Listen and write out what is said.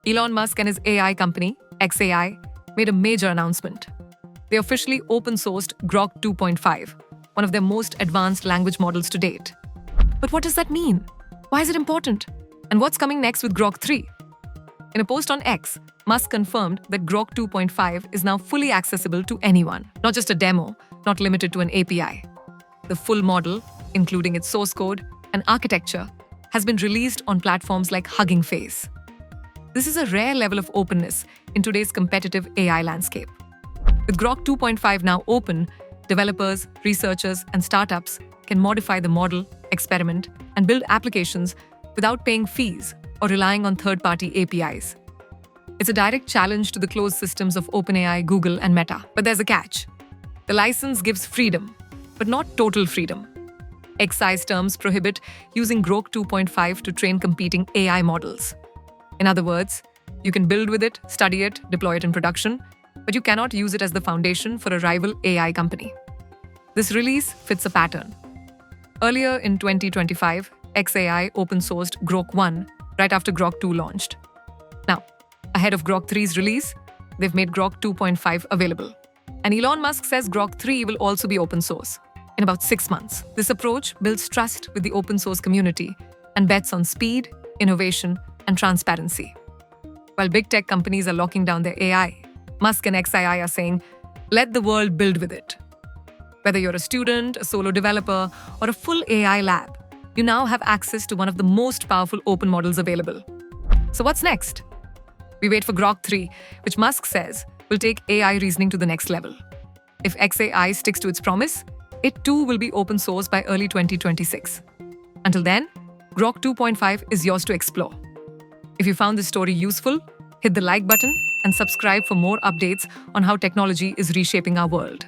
Elon Musk and his AI company, XAI, made a major announcement. They officially open-sourced Grok 2.5, one of their most advanced language models to date. But what does that mean? Why is it important? And what's coming next with Grok 3? In a post on X, Musk confirmed that Grok 2.5 is now fully accessible to anyone, not just a demo, not limited to an API. The full model, including its source code and architecture, has been released on platforms like Hugging Face. This is a rare level of openness in today's competitive AI landscape. With Grok 2.5 now open, developers, researchers, and startups can modify the model, experiment, and build applications without paying fees or relying on third-party APIs. It's a direct challenge to the closed systems of OpenAI, Google, and Meta. But there's a catch. The license gives freedom, but not total freedom. Excise terms prohibit using Grok 2.5 to train competing AI models. In other words, you can build with it, study it, deploy it in production, but you cannot use it as the foundation for a rival AI company. This release fits a pattern. Earlier in 2025, XAI open-sourced Grok 1 right after Grok 2 launched. Now, ahead of Grok 3's release, they've made Grok 2.5 available. And Elon Musk says Grok 3 will also be open source in about 6 months. This approach builds trust with the open source community and bets on speed, innovation, and transparency. While big tech companies are locking down their AI, Musk and XAI are saying, let the world build with it. Whether you're a student, a solo developer, or a full AI lab, you now have access to one of the most powerful open models available. So what's next? We wait for Grok 3, which Musk says will take AI reasoning to the next level. If XAI sticks to its promise, it too will be open source by early 2026. Until then, Grok 2.5 is yours to explore. If you found this story useful, hit the like button and subscribe for more updates on how technology is reshaping our world.